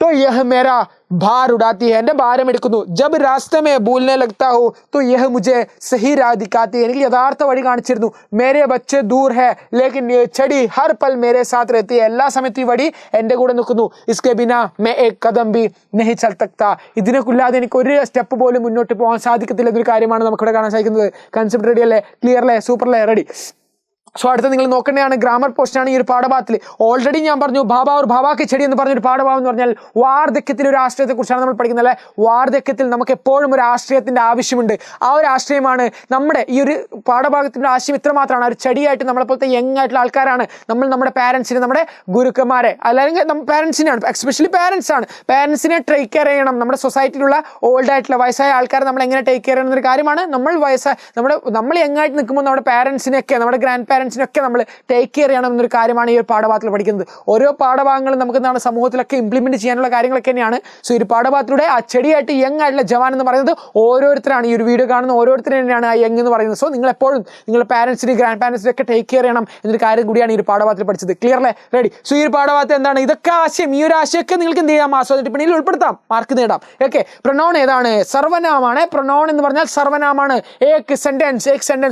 तो यह मेरा भार उड़ाती है. എന്റെ ഭാരം എടുക്കുന്നു. जब रास्ते में भूलने लगता हूँ तो यह मुझे सही राह दिखाती है. എനിക്ക് യഥാർത്ഥ വഴി കാണിച്ചിരുന്നു. मेरे बच्चे दूर है लेकिन ये छड़ी हर पल मेरे साथ रहती है. എല്ലാ സമയത്തും ഈ വടി എന്റെ കൂടെ നിൽക്കുന്നു. इसके बिना मैं एक कदम भी नहीं चल सकता. ഇതിനെക്കുല്ലാതെ എനിക്ക് ഒരു സ്റ്റെപ്പ് പോലും മുന്നോട്ട് പോകാൻ സാധിക്കത്തില്ല എന്നൊരു കാര്യമാണ് നമുക്കിവിടെ കാണാൻ സാധിക്കുന്നത്. കൺസെപ്റ്റ് റെഡി അല്ലേ? ക്ലിയർ അല്ലേ? സൂപ്പർ അല്ലേ? റെഡി. സോ അടുത്ത നിങ്ങൾ നോക്കേണ്ടതാണ് ഗ്രാമർ പോർഷനാണ് ഈ ഒരു പാഠഭാഗത്തിൽ. ഓൾറെഡി ഞാൻ പറഞ്ഞു ബാബ और बाबा की छड़ी എന്ന് പറഞ്ഞൊരു പാഠഭാഗം എന്ന് പറഞ്ഞാൽ വാർദ്ധക്യത്തിൽ ഒരു ആശ്രയത്തെ കുറിച്ചാണ് നമ്മൾ പഠിക്കുന്നത് അല്ലേ? വാർദ്ധക്യത്തിൽ നമുക്ക് എപ്പോഴും ഒരു ആശ്രയത്തിന്റെ ആവശ്യമുണ്ട്. ആ ഒരു ആശ്രയമാണ് നമ്മുടെ ഈ ഒരു പാഠഭാഗത്തിന്റെ ആശയം. ഇത്ര മാത്രമാണ്. ഒരു ചെടിയായിട്ട് നമ്മളെ പോലത്തെ യങ് ആയിട്ടുള്ള ആൾക്കാരാണ് നമ്മൾ. നമ്മുടെ പാരൻസിനെ, നമ്മുടെ ഗുരുക്കന്മാരെ, അല്ലെങ്കിൽ നമ്മൾ പാരൻസിനെയാണ്, എക്സ്പെഷ്യലി പാരൻസ് ആണ്. പാരൻസിനെ ടേക്ക് കെയർ ചെയ്യണം. നമ്മുടെ സൊസൈറ്റിയിലുള്ള ഓൾഡ് ആയിട്ടുള്ള വയസ്സായ ആൾക്കാരെ നമ്മൾ എങ്ങനെ ടേക്ക് കെയർ ചെയ്യണം എന്നൊരു കാര്യമാണ്. നമ്മൾ യങ് ആയിട്ട് നിൽക്കുമ്പോൾ നമ്മുടെ പാരൻസിനെയൊക്കെ, നമ്മുടെ ഗ്രാൻഡ് പാരൻസിനൊക്കെ നമ്മൾ ടേക്ക് കെയർ ചെയ്യണം എന്നൊരു കാര്യമാണ് ഈ ഒരു പാഠഭാഗത്തിൽ പഠിക്കുന്നത്. ഓരോ പാഠഭാഗങ്ങളും നമുക്ക് എന്താണ് സമൂഹത്തിലൊക്കെ ഇംപ്ലിമെന്റ് ചെയ്യാനുള്ള കാര്യങ്ങളൊക്കെ തന്നെയാണ്. സോ ഈ ഒരു പാഠഭാഗത്തിലൂടെ ആ ചെടിയായിട്ട് യങ് ആയിട്ടുള്ള ജവാൻ എന്ന് പറയുന്നത് ഓരോരുത്തരാണ്. ഈ ഒരു വീഡിയോ കാണുന്ന ഓരോരുത്തരും തന്നെയാണ് ആ യങ് എന്ന് പറയുന്നത്. സോ നിങ്ങൾ എപ്പോഴും നിങ്ങളുടെ പാരൻസിന്, ഗ്രാൻഡ് പാരൻസിനെ ഒക്കെ ടേക്ക് കെയർ ചെയ്യണം എന്നൊരു കാര്യം കൂടിയാണ് ഈ ഒരു പാഠഭാഗത്തിൽ പഠിച്ചത്. ക്ലിയർ അല്ലേ? റെഡി. സോ ഈ ഒരു പാഠഭാഗത്ത് എന്താണ് ഇതൊക്കെ ആശയം, ഈ ഒരു ആശയമൊക്കെ നിങ്ങൾക്ക് എന്ത് ചെയ്യാം? ആസ്വാദന ടിപ്പണിയിൽ ഉൾപ്പെടുത്താം, മാർക്ക് നേടാം. ഓക്കെ, പ്രൊനൗൺ ഏതാണ്? സർവനാമാണ്. പ്രൊനൗൺ എന്ന് പറഞ്ഞാൽ സർവനാമാണ്. एक सेंटेंस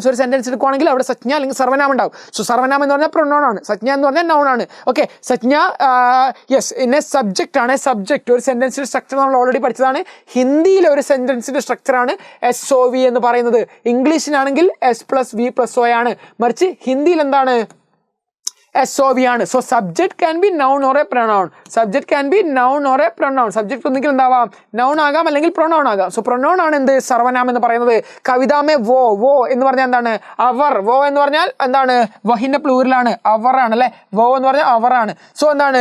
ഒരു സെന്റൻസ് എടുക്കുകയാണെങ്കിൽ അവിടെ സജ്ഞ അല്ലെങ്കിൽ സർവനാമം ഉണ്ടാവും. സോ സർവനാമം എന്ന് പറഞ്ഞാൽ പ്രൊനൗൺ ആണ്, സജ്ഞ എന്ന് പറഞ്ഞാൽ നൗൺ ആണ്. ഓക്കെ, സജ്ഞ യെസ് പിന്നെ സബ്ജക്റ്റ് ആണ്. സബ്ജക്റ്റ് ഒരു സെന്റൻസിന്റെ സ്ട്രക്ചർ നമ്മൾ ഓൾറെഡി പഠിച്ചതാണ്. ഹിന്ദിയിലെ ഒരു സെന്റൻസിന്റെ സ്ട്രക്ചറാണ് SOV എന്ന് പറയുന്നത്. ഇംഗ്ലീഷിനാണെങ്കിൽ S+V+O ആണ്. മറിച്ച് ഹിന്ദിയിൽ എന്താണ്? SOV ആണ്. So subject can be noun or A pronoun. Subject can be noun or A pronoun. Subject ഒന്നുകിൽ എന്താവാം? നൗൺ ആകാം അല്ലെങ്കിൽ പ്രൊനൗൺ ആകാം. സോ പ്രൊനൗൺ ആണ് എന്ത്? സർവനാമം എന്ന് പറയുന്നത്. കവിതാമേ വോ എന്ന് പറഞ്ഞാൽ എന്താണ്? അവർ. വോ എന്ന് പറഞ്ഞാൽ എന്താണ്? വഹിന്റെ പ്ലൂരലാണ്, അവർ ആണ് അല്ലെ? വോ എന്ന് പറഞ്ഞാൽ അവർ ആണ്. സോ എന്താണ്?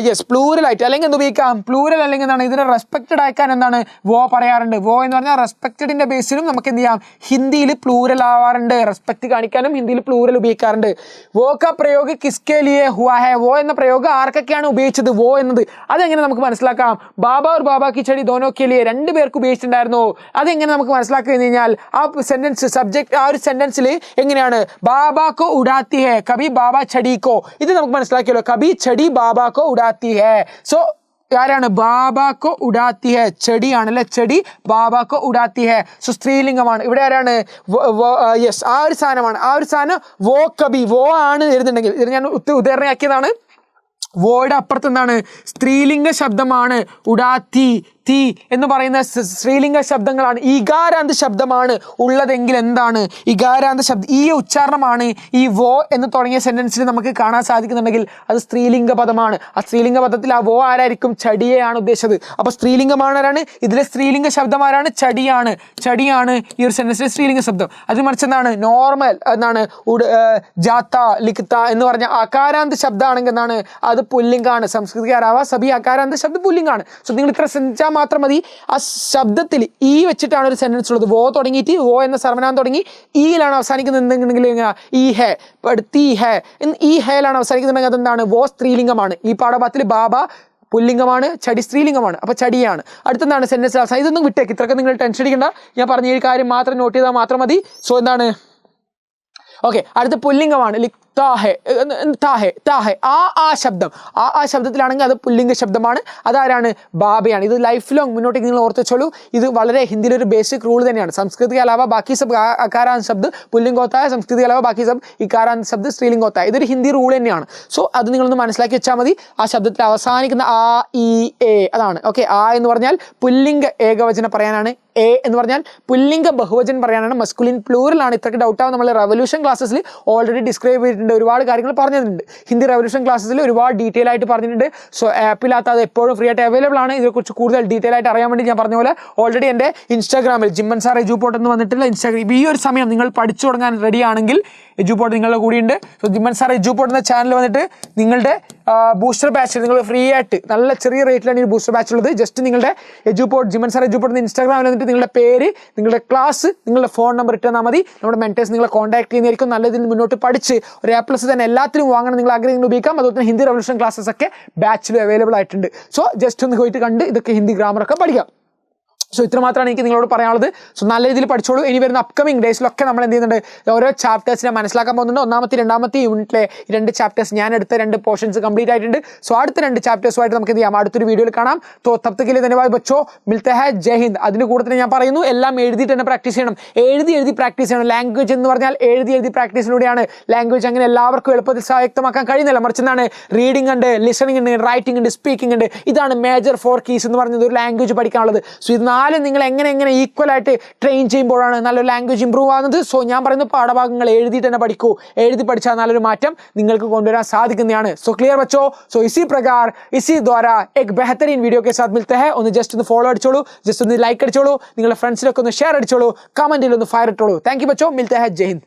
യെസ്, പ്ലൂരൽ ആയിട്ട് അല്ലെങ്കിൽ എന്ത് ഉപയോഗിക്കാം? പ്ലൂരൽ അല്ലെങ്കിൽ എന്താണ് ഇതിനെ റെസ്പെക്റ്റഡ് ആക്കാൻ എന്താണ് വോ പറയാറുണ്ട്. വോ എന്ന് പറഞ്ഞാൽ റെസ്പെക്റ്റഡിന്റെ ബേസിലും നമുക്ക് എന്ത് ചെയ്യാം? ഹിന്ദിയിൽ പ്ലൂരൽ ആവാറുണ്ട്. റെസ്പെക്ട് കാണിക്കാനും ഹിന്ദിയിൽ പ്ലൂരൽ ഉപയോഗിക്കാറുണ്ട്. വോ കാ പ്രയോഗ കിസ്കെ ലിയേ ഹുവാ ഹെ. വോ എന്ന പ്രയോഗം ആർക്കൊക്കെയാണ് ഉപയോഗിച്ചത്? വോ എന്നത് അതെങ്ങനെ നമുക്ക് മനസ്സിലാക്കാം? ബാബ और बाबा की छड़ी दोनों के लिए, രണ്ടു പേർക്ക് ഉപയോഗിച്ചിട്ടുണ്ടായിരുന്നു. അതെങ്ങനെ നമുക്ക് മനസ്സിലാക്കി കഴിഞ്ഞ് കഴിഞ്ഞാൽ ആ സെന്റൻസ് സബ്ജക്ട് ആ ഒരു സെന്റൻസിൽ എങ്ങനെയാണ്? ബാബാക്കോ ഉഡാത്തി ഹെ കബി ബാബ ഛടിക്കോ. ഇത് നമുക്ക് മനസ്സിലാക്കിയല്ലോ. കബി ഛടി ബാബാക്കോ ഉഡാത്തി ഹെ. സോ ആരാണ്? ബാബാക്കോ ഉഡാത്തി ഹെ. ചെടിയാണല്ലേ? ചെടി ബാബാക്കോ ഉഡാത്തി ഹെ. സോ സ്ത്രീലിംഗമാണ്. ഇവിടെ ആരാണ്? യെസ്, ആ ഒരു സാധനമാണ്. ആ ഒരു സാധനം വോ കബി. വോ ആണ് വരുന്നുണ്ടെങ്കിൽ ഇത് ഞാൻ ഉദാഹരണമാക്കിയതാണ്. വോയുടെ അപ്പുറത്ത് എന്താണ് സ്ത്രീലിംഗ ശബ്ദമാണ് ഉഡാത്തി തീ എന്ന് പറയുന്ന സ്ത്രീലിംഗ ശബ്ദങ്ങളാണ്. ഇകാരാന്ത ശബ്ദമാണ് ഉള്ളതെങ്കിൽ എന്താണ് ഇകാരാന്ത ശബ്ദം ഈ ഉച്ചാരണമാണ് ഈ വോ എന്ന് തുടങ്ങിയ സെന്റൻസിൽ നമുക്ക് കാണാൻ സാധിക്കുന്നുണ്ടെങ്കിൽ അത് സ്ത്രീലിംഗ പദമാണ്. ആ സ്ത്രീലിംഗ പദത്തിൽ ആ വോ ആരായിരിക്കും ചടിയെയാണ് ഉദ്ദേശിച്ചത്. അപ്പോൾ സ്ത്രീലിംഗമാണ് ആരാണ് ഇതിലെ സ്ത്രീലിംഗ ശബ്ദം ആരാണ് ചടിയാണ് ഈ ഒരു സെന്റൻസിലെ സ്ത്രീലിംഗ ശബ്ദം. അത് മറിച്ച് എന്താണ് നോർമൽ എന്താണ് ജാത്ത ലിഖ്ത എന്ന് പറഞ്ഞ അകാരാന്ത ശബ്ദമാണെങ്കിൽ എന്താണ് അത് പുല്ലിംഗാണ്. സംസ്കൃതികാരാവ സഭി അകാരാന്ത ശബ്ദം പുല്ലിംഗാണ്. സോ നിങ്ങൾ ഇത്ര ശ്രദ്ധിച്ചാൽ മാത്രം മതി. ആ ശബ്ദത്തിൽ ഈ വെച്ചിട്ടാണ് ഒരു സെന്റൻസ് ഉള്ളത്. വോ തുടങ്ങിയിട്ട് വോ എന്ന സർവനാമം തുടങ്ങി ഈയിലാണ് അവസാനിക്കുന്നത് എന്തെങ്കിലും ഈ ഹേ തീ ഹേ ഈ ഹേയിലാണ് അവസാനിക്കുന്നുണ്ടെങ്കിൽ അതെന്താണ് വോ സ്ത്രീലിംഗമാണ്. ഈ പാഠഭാഗത്തിൽ ബാബ പുല്ലിംഗമാണ്, ചടി സ്ത്രീലിംഗമാണ്. അപ്പോൾ ചടിയാണ്. അടുത്തെന്താണ് സെന്റൻസ് അവസാനം. ഇതൊന്നും വിട്ടേക്ക്, ഇത്രയൊക്കെ നിങ്ങൾ ടെൻഷൻ അടിക്കണ്ട. ഞാൻ പറഞ്ഞ ഈ കാര്യം മാത്രം നോട്ട് ചെയ്താൽ മാത്രം മതി. സോ എന്താണ് ഓക്കെ അടുത്ത പുല്ലിംഗമാണ് താഹെ താഹെ താഹെ ആ ശബ്ദം ആ ശബ്ദത്തിലാണെങ്കിൽ അത് പുല്ലിംഗ ശബ്ദമാണ്. അതാരാണ് ബാബയാണ്. ഇത് ലൈഫ് ലോങ് മുന്നോട്ടേക്ക് നിങ്ങൾ ഓർത്ത് വെച്ചോളൂ. ഇത് വളരെ ഹിന്ദിയിലൊരു ബേസിക് റൂൾ തന്നെയാണ്. സംസ്കൃതി അലാവ ബാക്കി സബ് അകാരാന്ത ശബ്ദ പുല്ലിംഗ ഹോത്താ है, സംസ്കൃതി അലാവ ബാക്കി സബ് ഇകാരാന്ത ശബ്ദ സ്ത്രീലിംഗ ഹോത്താ है. ഇതൊരു ഹിന്ദി റൂൾ തന്നെയാണ്. സോ അത് നിങ്ങളൊന്ന് മനസ്സിലാക്കി വെച്ചാൽ മതി. ആ ശബ്ദത്തിൽ അവസാനിക്കുന്ന ആ ഇ എ അതാണ്. ഓക്കെ ആ എന്ന് പറഞ്ഞാൽ പുല്ലിംഗ ഏകവചനം പറയാനാണ്. എ എന്ന് പറഞ്ഞാൽ പുല്ലിംഗ ബഹുവചനം പറയാനാണ്. മസ്കുലിൻ പ്ലൂറലാണ്. ഇത്രയ്ക്ക് ഡൗട്ടാവും. നമ്മൾ റെവല്യൂഷൻ ക്ലാസ്സിൽ ഓൾറെഡി ഡിസ്ക്രൈബ് ചെയ്തിട്ടുണ്ട്. ഒരുപാട് കാര്യങ്ങൾ പറഞ്ഞിട്ടുണ്ട്. ഹിന്ദി റെവല്യൂഷൻ ക്ലാസ്സിൽ ഒരുപാട് ഡീറ്റെയിൽ ആയിട്ട് പറഞ്ഞിട്ടുണ്ട്. സോ ആപ്പിലകത്ത് അത് എപ്പോഴും ഫ്രീ ആയിട്ട് അവൈലബിൾ ആണ്. ഇതിനെക്കുറിച്ച് കൂടുതൽ ഡീറ്റെയിൽ ആയിട്ട് അറിയാൻ വേണ്ടി ഞാൻ പറഞ്ഞ പോലെ ഓൾറെഡി എൻ്റെ ഇൻസ്റ്റാഗ്രാമിൽ ജിമ്മൻ സാർ എജുപോർട്ട് എന്ന് വന്നിട്ടുള്ള ഇൻസ്റ്റാഗ്രാം ഈ ഒരു സമയം നിങ്ങൾ പഠിച്ചു തുടങ്ങാൻ റെഡി ആണെങ്കിൽ എജുപോർട്ട് നിങ്ങളുടെ കൂടിയുണ്ട്. സോ ജിമ്മൻ സാർ എജുപോർട്ട് എന്ന ചാനൽ വന്നിട്ട് നിങ്ങളുടെ ബൂസ്റ്റർ ബാച്ച് നിങ്ങൾ ഫ്രീ ആയിട്ട് നല്ല ചെറിയ റേറ്റിലാണ് ഈ ബൂസ്റ്റർ ബാച്ച് ഉള്ളത്. ജസ്റ്റ് നിങ്ങളുടെ എജുപോർട്ട് ജിമ്മൻ സാർ എജുപോർട്ട് എന്ന ഇൻസ്റ്റാഗ്രാമിൽ വന്നിട്ട് നിങ്ങളുടെ പേര്, നിങ്ങളുടെ ക്ലാസ്, നിങ്ങളുടെ ഫോൺ നമ്പർ ഇട്ട് തന്നാൽ മതി. നമ്മുടെ മെന്റേഴ്സ് നിങ്ങളെ കോൺടാക്ട് ചെയ്യുന്നതായിരിക്കും. നല്ല രീതിയിൽ മുന്നോട്ട് പഠിച്ച് ഒരു A+ തന്നെ എല്ലാത്തിലും വാങ്ങണം നിങ്ങൾ ആഗ്രഹിക്കുന്ന ഉപയോഗിക്കാം. അതുപോലെ തന്നെ ഹിന്ദി റെവല്യൂഷൻ ക്ലാസ്സസ് ഒക്കെ ബാച്ചിലും അവൈലബിൾ ആയിട്ടുണ്ട്. സോ ജസ്റ്റ് ഒന്ന് പോയിട്ട് കണ്ട് ഇതൊക്കെ ഹിന്ദി ഗ്രാമറൊക്കെ പഠിക്കാം. സോ ഇത്ര മാത്രമാണ് എനിക്ക് നിങ്ങളോട് പറയാനുള്ളത്. സോ നല്ല രീതിയിൽ പഠിച്ചോളൂ. ഇനി വരുന്ന അപ്കമിങ് ഡേയ്സിലൊക്കെ നമ്മൾ എന്ത് ചെയ്യുന്നുണ്ട് ഓരോ ചാപ്റ്റേഴ്സിനെ മനസ്സിലാക്കാൻ പോകുന്നുണ്ട്. ഒന്നാമത്തെ രണ്ടാമത്തെ യൂണിറ്റിലെ 2 ചാപ്റ്റേഴ്സ് ഞാൻ എടുത്ത 2 പോർഷൻസ് കംപ്ലീറ്റ് ആയിട്ടുണ്ട്. സോ അടുത്ത 2 ചാപ്റ്റേഴ്സുമായിട്ട് നമുക്ക് എന്ത് ചെയ്യാം അടുത്തൊരു വീഡിയോയിൽ കാണാം. തോ തബ് തക് കെ ലിയെ ധന്യവാദ് ബച്ചോ, മിൽത്തെ ഹൈ ജയ് ഹിന്ദ്. അതിന് കൂടെ തന്നെ ഞാൻ പറയുന്നു എല്ലാം എഴുതിയിട്ട് തന്നെ പ്രാക്ടീസ് ചെയ്യണം. എഴുതി പ്രാക്ടീസ് ചെയ്യണം. ലാംഗ്വേജ് എന്ന് പറഞ്ഞാൽ എഴുതി പ്രാക്ടീസിലൂടെയാണ് ലാംഗ്വേജ് അങ്ങനെ എല്ലാവർക്കും എളുപ്പത്തിൽ സ്വായത്തമാക്കാൻ കഴിയുന്നില്ല. മറിച്ച് എന്താണ് റീഡിംഗ് ഉണ്ട്, ലിസണിംഗ് ഉണ്ട്, റൈറ്റിംഗ് ഉണ്ട്, സ്പീക്കിംഗ് ഉണ്ട്. ഇതാണ് മേജർ 4 കീസ് എന്ന് പറയുന്നത് ഒരു ലാംഗ്വേജ് പഠിക്കാനുള്ളത്. സോ ഇത് 4 നിങ്ങൾ എങ്ങനെ ഈക്വൽ ആയിട്ട് ട്രെയിൻ ചെയ്യുമ്പോഴാണ് നല്ലൊരു ലാംഗ്വേജ് ഇമ്പ്രൂവ് ആകുന്നത്. സോ ഞാൻ പറയുന്ന പാഠഭാഗങ്ങൾ എഴുതിയിട്ട് തന്നെ പഠിക്കൂ. എഴുതി പഠിച്ചാൽ നല്ലൊരു മാറ്റം നിങ്ങൾക്ക് കൊണ്ടുവരാൻ സാധിക്കുന്നതാണ്. സോ ക്ലിയർ ബച്ചോ. സോ ഇസി പ്രകാർ ഇസി ദ്വാര एक बेहतरीन वीडियो के साथ मिलते हैं. ഒന്ന് ജസ്റ്റ് ഒന്ന് ഫോളോ അടിച്ചോളൂ, ജസ്റ്റ് ഒന്ന് ലൈക്ക് അടിച്ചോളൂ, നിങ്ങളുടെ ഫ്രണ്ട്സിലൊക്കെ ഒന്ന് ഷെയർ അടിച്ചോളൂ, കമന്റിൽ ഒന്ന് ഫയർ ഇട്ടോളൂ. താങ്ക് യു ബച്ചോ. മിൽത്തെ ഹൈ ജയ് ഹിന്ദ്.